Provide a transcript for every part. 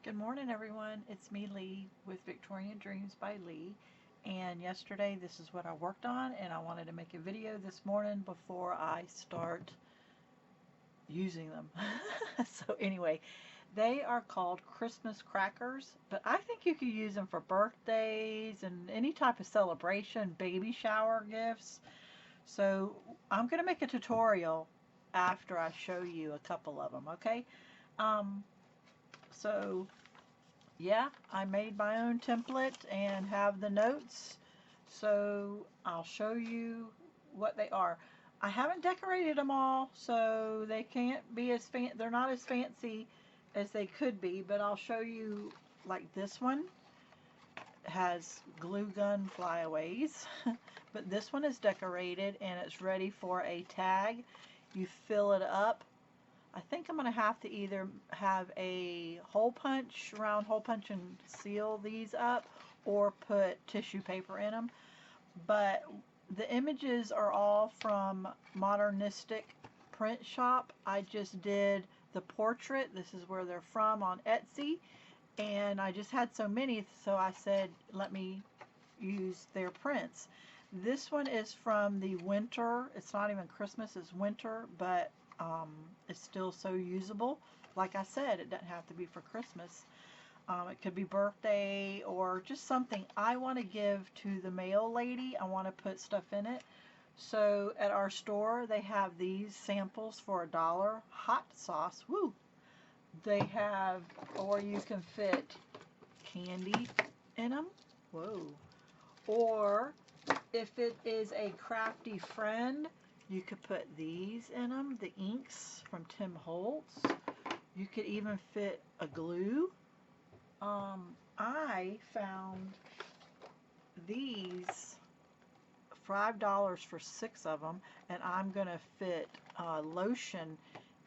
Good morning, everyone. It's me, Leigh, with Victorian Dreams by Leigh. And yesterday, this is what I worked on, and I wanted to make a video this morning before I start using them. So anyway, they are called Christmas crackers, but I think you could use them for birthdays and any type of celebration, baby shower gifts. So I'm going to make a tutorial after I show you a couple of them, okay? Um, so yeah, I made my own template and have the notes, so I'll show you what they are. I haven't decorated them all, so they can't be they're not as fancy as they could be, but I'll show you. Like this one has glue gun flyaways, but this one is decorated and it's ready for a tag. You fill it up. I think I'm going to have to either have a round hole punch and seal these up, or put tissue paper in them. But the images are all from Modernistic print shop. I just did the portrait. This is where they're from on Etsy. And I just had so many, so I said, let me use their prints. This one is from the winter. It's not even Christmas, it's winter, but it's still so usable. Like I said, it doesn't have to be for Christmas. It could be birthday or just something I want to give to the mail lady. I want to put stuff in it. So at our store, they have these samples for $1. Hot sauce, woo! They have, or you can fit candy in them. Whoa. Or if it is a crafty friend, you could put these in them, the inks from Tim Holtz. You could even fit a glue. I found these $5 for 6 of them, and I'm going to fit lotion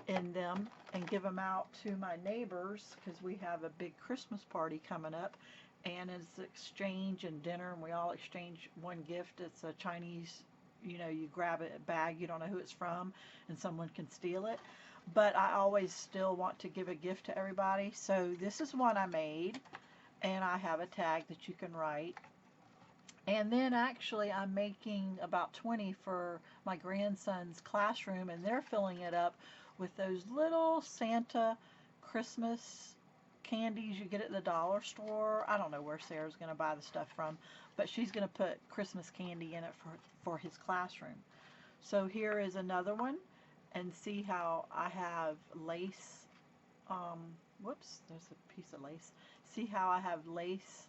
in them and give them out to my neighbors because we have a big Christmas party coming up, and it's exchange and dinner, and we all exchange one gift. It's a Chinese, you grab a bag, you don't know who it's from, and someone can steal it. But I always still want to give a gift to everybody. So this is one I made, and I have a tag that you can write. And then actually I'm making about 20 for my grandson's classroom, and they're filling it up with those little Santa Christmas candies you get at the dollar store. I don't know where Sarah's going to buy the stuff from, but she's going to put Christmas candy in it for his classroom. So here is another one, and see how I have lace. Whoops, there's a piece of lace. See how I have lace,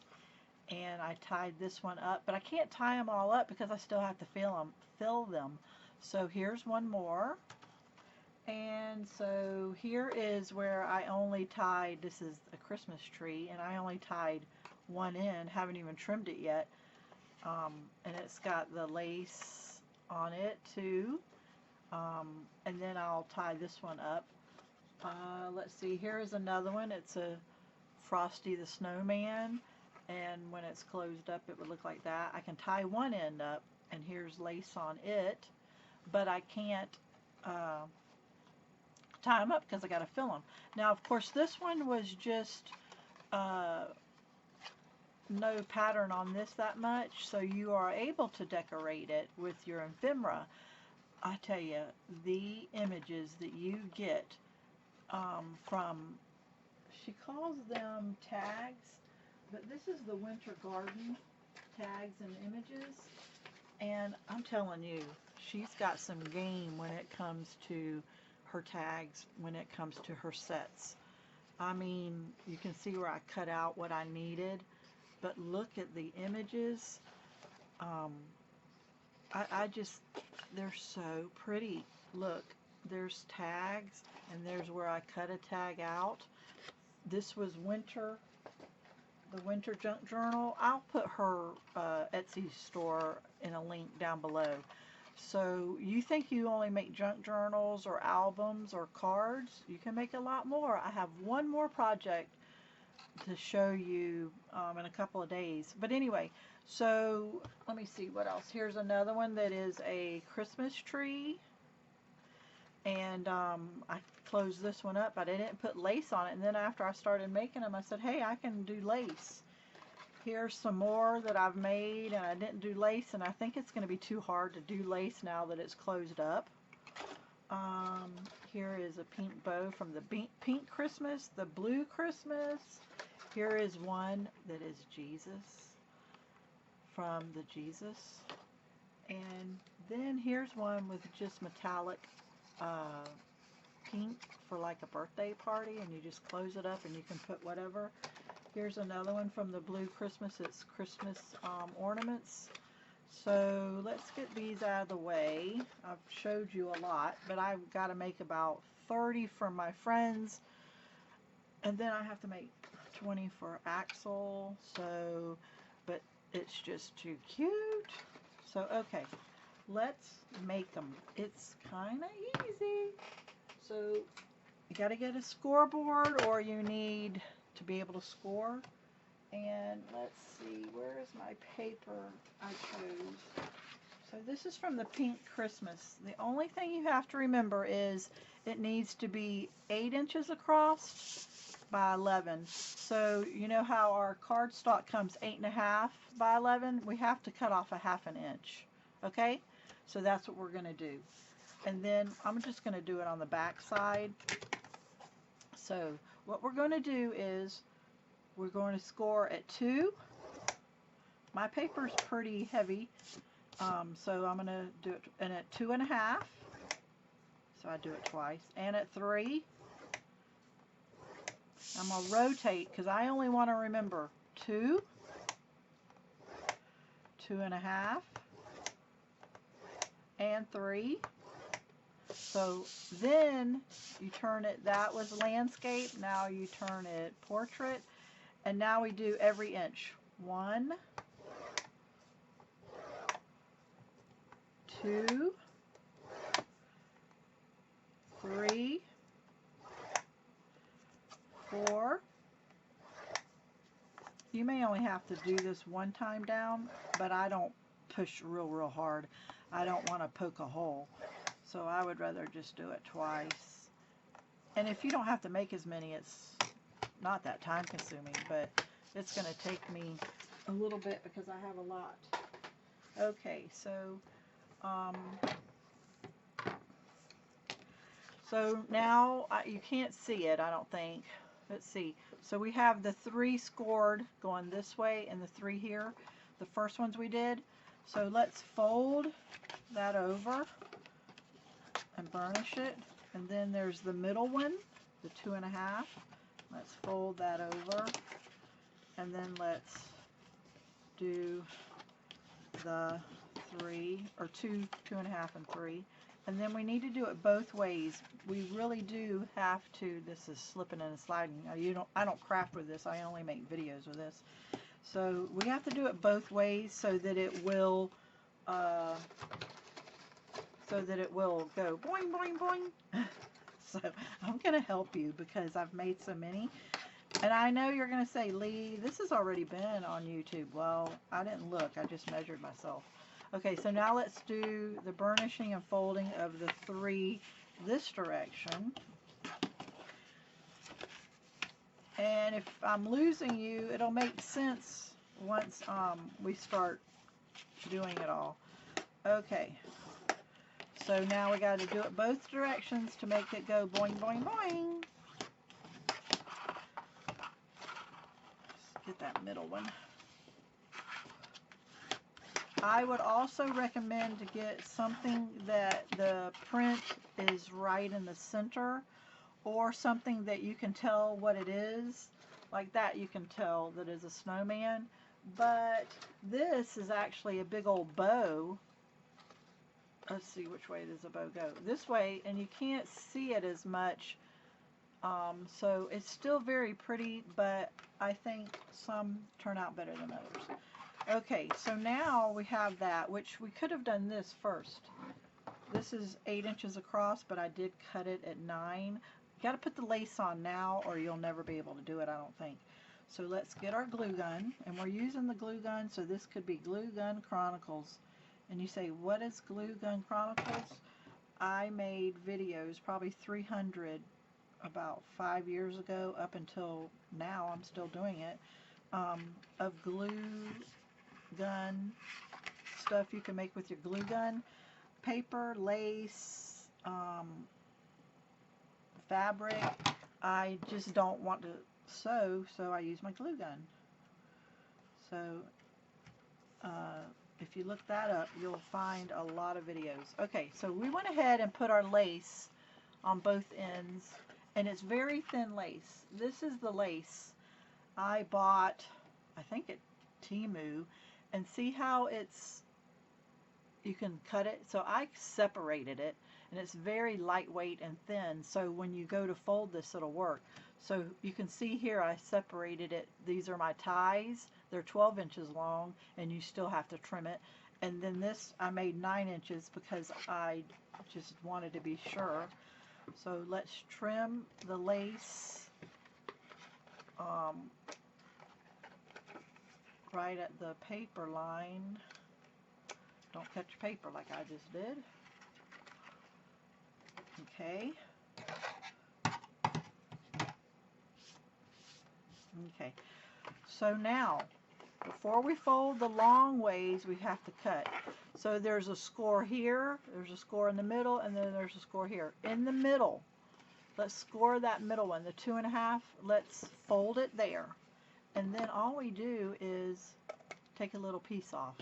and I tied this one up, but I can't tie them all up because I still have to fill them. So here's one more. And so here is where I only tied, this is a Christmas tree, and I only tied one in, haven't even trimmed it yet. And it's got the lace on it too. And then I'll tie this one up. Let's see, here is another one. It's a Frosty the Snowman, and when it's closed up it would look like that. I can tie one end up, and here's lace on it, but I can't tie them up because I got to fill them. Now, of course, this one was just no pattern on this that much, so you are able to decorate it with your ephemera. I tell you, the images that you get from, she calls them tags, but this is the winter garden tags and images, and I'm telling you, she's got some game when it comes to her tags, when it comes to her sets. I mean, you can see where I cut out what I needed, but look at the images. I just, they're so pretty. Look, there's tags, and there's where I cut a tag out. This was winter, the winter junk journal. I'll put her Etsy store in a link down below. So you think you only make junk journals or albums or cards? You can make a lot more. I have one more project to show you in a couple of days. But anyway, so let me see what else. Here's another one that is a Christmas tree. And I closed this one up, but I didn't put lace on it. And then after I started making them, I said, hey, I can do lace. Here's some more that I've made, and I didn't do lace, and I think it's going to be too hard to do lace now that it's closed up. Here is a pink bow from the pink Christmas, the blue Christmas. Here is one that is Jesus, from the Jesus. And then here's one with just metallic pink for like a birthday party, and you just close it up and you can put whatever. Here's another one from the blue Christmas. It's Christmas ornaments. So let's get these out of the way. I've showed you a lot, but I've got to make about 30 for my friends, and then I have to make 20 for Axel. So, but it's just too cute. So okay, let's make them. It's kind of easy. So you got to get a scoreboard, or you need to be able to score. And let's see, where is my paper I chose? So this is from the pink Christmas. The only thing you have to remember is it needs to be 8 inches across by 11. So you know how our cardstock comes 8.5 by 11? We have to cut off a 1/2 inch. Okay? So that's what we're going to do. And then I'm just going to do it on the back side. So what we're going to do is we're going to score at 2. My paper's pretty heavy, so I'm going to do it, and at 2.5, so I do it twice, and at 3, I'm going to rotate because I only want to remember 2, 2.5, and 3. So then you turn it, that was landscape, now you turn it portrait. And now we do every inch. 1, 2, 3, 4. You may only have to do this one time down, but I don't push real hard. I don't want to poke a hole. So I would rather just do it twice. And if you don't have to make as many, it's not that time consuming, but it's going to take me a little bit because I have a lot. Okay, so now you can't see it, I don't think. Let's see. So we have the 3 scored going this way and the 3 here, the first ones we did. So let's fold that over and burnish it. And then there's the middle one, the 2.5. Let's fold that over, and then let's do the 3, or 2, 2.5, and 3. And then we need to do it both ways. We really do have to. This is slipping and sliding. I don't craft with this. I only make videos with this. So we have to do it both ways so that it will go boing, boing, boing. So I'm going to help you because I've made so many. And I know you're going to say, Leigh, this has already been on YouTube. Well, I didn't look. I just measured myself. Okay, so now let's do the burnishing and folding of the 3 this direction. And if I'm losing you, it'll make sense once we start doing it all. Okay. So now we got to do it both directions to make it go boing, boing, boing. Let's get that middle one. I would also recommend to get something that the print is right in the center, or something that you can tell what it is. Like that you can tell that is a snowman. But this is actually a big old bow. Let's see, which way does the bow go? This way, and you can't see it as much. So it's still very pretty, but I think some turn out better than others. Okay, so now we have that, which we could have done this first. This is 8 inches across, but I did cut it at 9. You got to put the lace on now, or you'll never be able to do it, I don't think. So let's get our glue gun, and we're using the glue gun, so this could be Glue Gun Chronicles. And you say, what is Glue Gun Chronicles? I made videos, probably 300, about 5 years ago up until now. I'm still doing it, of glue gun stuff you can make with your glue gun. Paper, lace, fabric. I just don't want to sew, so I use my glue gun. So if you look that up, you'll find a lot of videos. Okay, so we went ahead and put our lace on both ends, and it's very thin lace. This is the lace I bought, I think at Temu, and see how it's, you can cut it. So I separated it, and it's very lightweight and thin, so when you go to fold this, it'll work. So you can see here I separated it. These are my ties. They're 12 inches long, and you still have to trim it. And then this I made 9 inches because I just wanted to be sure. So let's trim the lace right at the paper line. Don't cut your paper like I just did. Okay. Okay. So now, before we fold the long ways, we have to cut. So there's a score here, there's a score in the middle, and then there's a score here. In the middle, let's score that middle one, the 2.5. Let's fold it there. And then all we do is take a little piece off.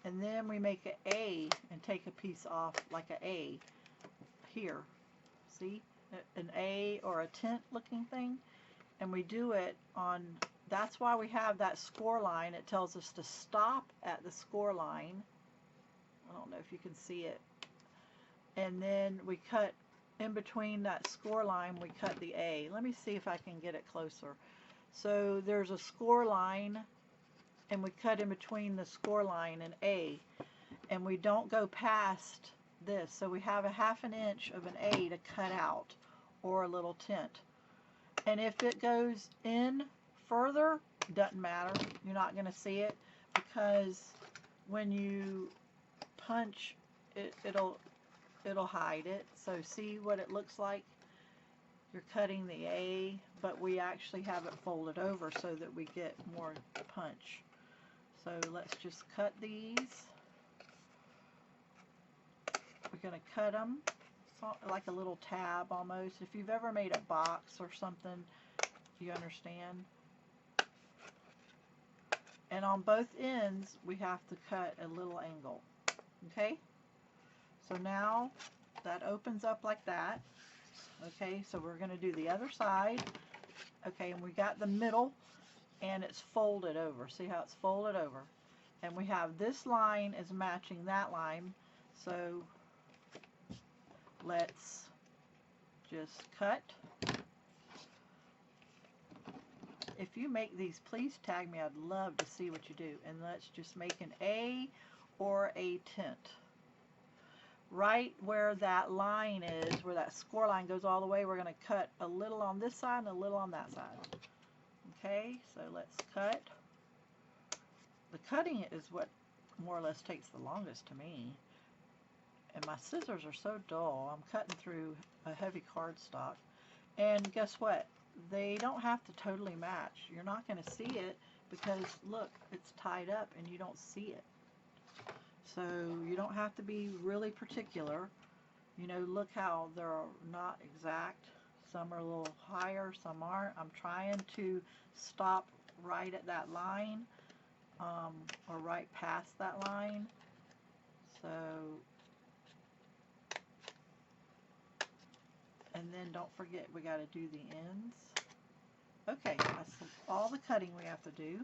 And then we make an A and take a piece off like an A here. See? An A or a tent looking thing. And we do it on, that's why we have that score line. It tells us to stop at the score line. I don't know if you can see it. And then we cut in between that score line, we cut the A. Let me see if I can get it closer. So there's a score line, and we cut in between the score line and A. And we don't go past this. So we have a 1/2 inch of an A to cut out, or a little tent. And if it goes in further, doesn't matter. You're not going to see it, because when you punch, it'll hide it. So see what it looks like? You're cutting the A, but we actually have it folded over so that we get more punch. So let's just cut these. We're going to cut them like a little tab almost. If you've ever made a box or something, you understand. And on both ends, we have to cut a little angle. Okay? So now that opens up like that. Okay, so we're going to do the other side. Okay, and we got the middle, and it's folded over. See how it's folded over? And we have this line is matching that line. So let's just cut. If you make these, please tag me. I'd love to see what you do. And let's just make an A or a tent. Right where that line is, where that score line goes all the way, we're going to cut a little on this side and a little on that side. Okay, so let's cut. The cutting is what more or less takes the longest to me. And my scissors are so dull. I'm cutting through a heavy cardstock. And guess what? They don't have to totally match. You're not going to see it because, look, it's tied up and you don't see it. So you don't have to be really particular. You know, look how they're not exact. Some are a little higher, some aren't. I'm trying to stop right at that line, or right past that line. So, and then don't forget we got to do the ends. Okay, that's all the cutting we have to do.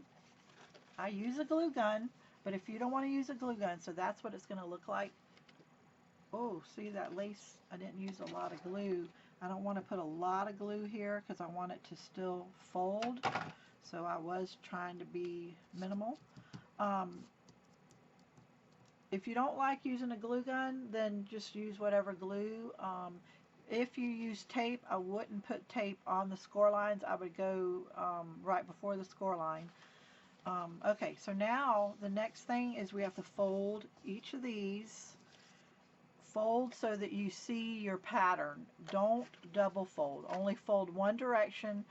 I use a glue gun, but if you don't want to use a glue gun, so that's what it's going to look like. Oh, see that lace? I didn't use a lot of glue. I don't want to put a lot of glue here because I want it to still fold. So I was trying to be minimal. If you don't like using a glue gun, then just use whatever glue. If you use tape, I wouldn't put tape on the score lines. I would go right before the score line. Okay, so now the next thing is we have to fold each of these fold so that you see your pattern. Don't double fold. Only fold one direction,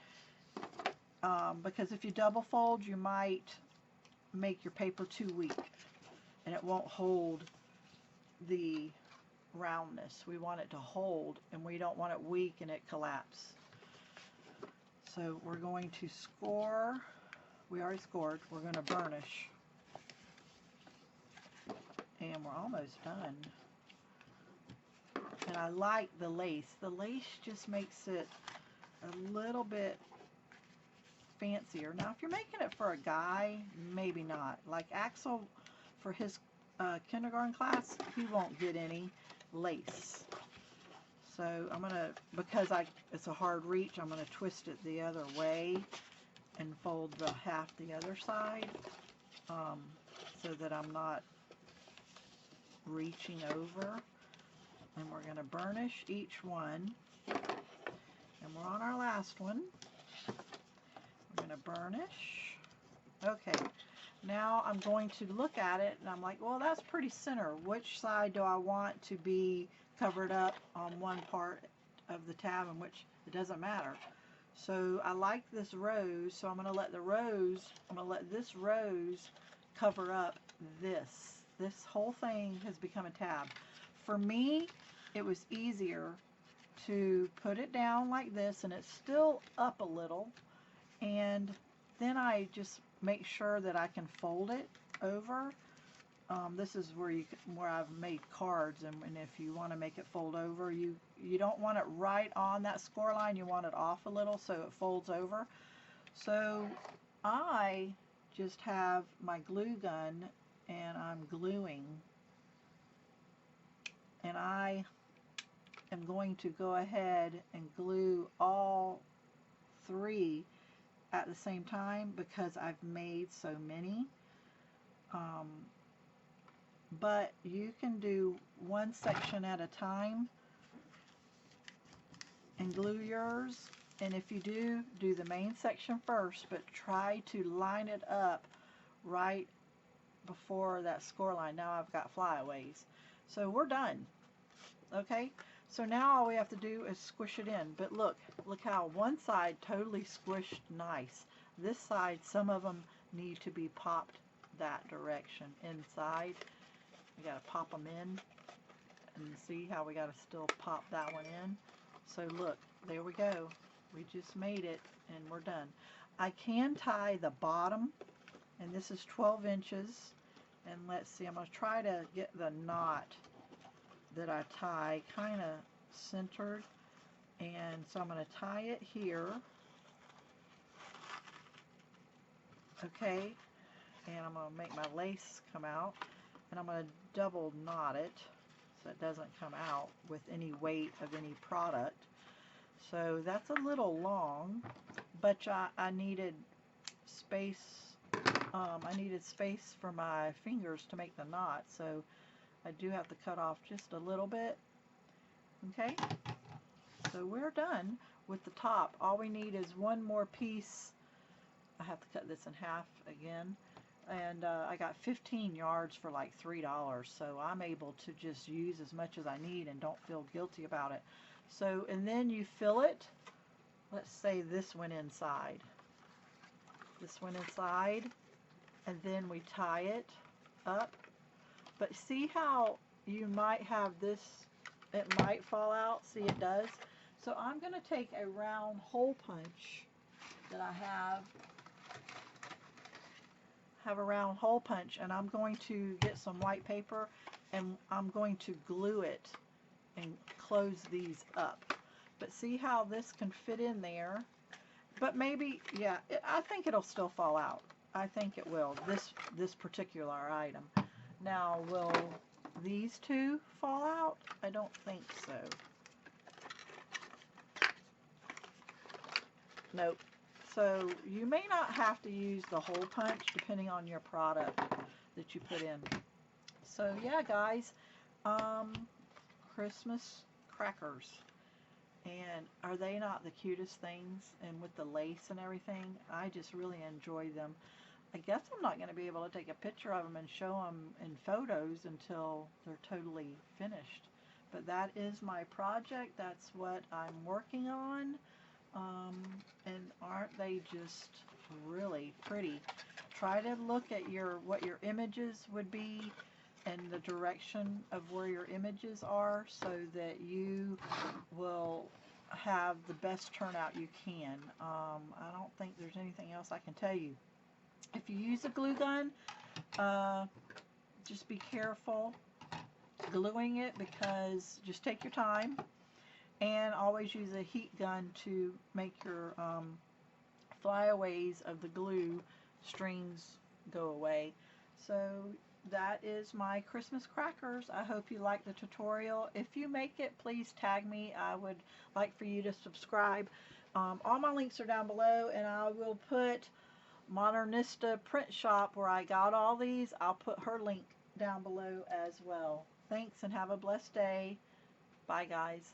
because if you double fold, you might make your paper too weak and it won't hold the roundness. We want it to hold, and we don't want it weak and it collapse. So we're going to score. We already scored. We're going to burnish. And we're almost done. And I like the lace. The lace just makes it a little bit fancier. Now, if you're making it for a guy, maybe not. Like Axel, for his kindergarten class, he won't get any lace. So I'm going to, because it's a hard reach, I'm going to twist it the other way and fold the half the other side, so that I'm not reaching over. And we're going to burnish each one. And we're on our last one. We're going to burnish. Okay. Now I'm going to look at it and I'm like, well, that's pretty center. Which side do I want to be covered up on one part of the tab, and which it doesn't matter. So I like this rose, so I'm going to let this rose cover up this. This whole thing has become a tab. For me, it was easier to put it down like this, and it's still up a little, and then I just make sure that I can fold it over. This is where I've made cards, and if you want to make it fold over, you don't want it right on that score line. You want it off a little so it folds over. So I just have my glue gun and I'm gluing, and I am going to go ahead and glue all three at the same time because I've made so many. But you can do one section at a time and glue yours, and if you do the main section first, but try to line it up right before that score line. Now I've got flyaways. So we're done. Okay, so now all we have to do is squish it in. But look how one side totally squished nice. This side, some of them need to be popped that direction inside. We got to pop them in, and see how we got to still pop that one in. So look, there we go. We just made it, and we're done. I can tie the bottom, and this is 12 inches. And let's see, I'm going to try to get the knot that I tie kind of centered. And so I'm going to tie it here. Okay, and I'm going to make my lace come out. And I'm going to double knot it so it doesn't come out with any weight of any product. So that's a little long, but I needed space. I needed space for my fingers to make the knot, so I do have to cut off just a little bit. Okay, so we're done with the top. All we need is one more piece. I have to cut this in half again. And I got 15 yards for like $3, so I'm able to just use as much as I need and don't feel guilty about it. So, and then you fill it. Let's say this went inside. This went inside, and then we tie it up. But see how you might have this, it might fall out. See, it does. So I'm going to take a round hole punch that I have a round hole punch, and I'm going to get some white paper, and I'm going to glue it and close these up. But see how this can fit in there? But maybe, yeah, I think it'll still fall out. I think it will, this particular item. Now, will these two fall out? I don't think so. Nope. So you may not have to use the hole punch depending on your product that you put in. So yeah, guys, Christmas crackers. And are they not the cutest things? And with the lace and everything, I just really enjoy them. I guess I'm not going to be able to take a picture of them and show them in photos until they're totally finished. But that is my project. That's what I'm working on. And aren't they just really pretty? Try to look at what your images would be and the direction of where your images are so that you will have the best turnout you can. I don't think there's anything else I can tell you. If you use a glue gun, just be careful gluing it, because just take your time, and always use a heat gun to make your flyaways of the glue strings go away. So that is my Christmas crackers. I hope you like the tutorial. If you make it, please tag me. I would like for you to subscribe. All my links are down below, and I will put Modernista print shop where I got all these. I'll put her link down below as well. Thanks, and have a blessed day. Bye, guys.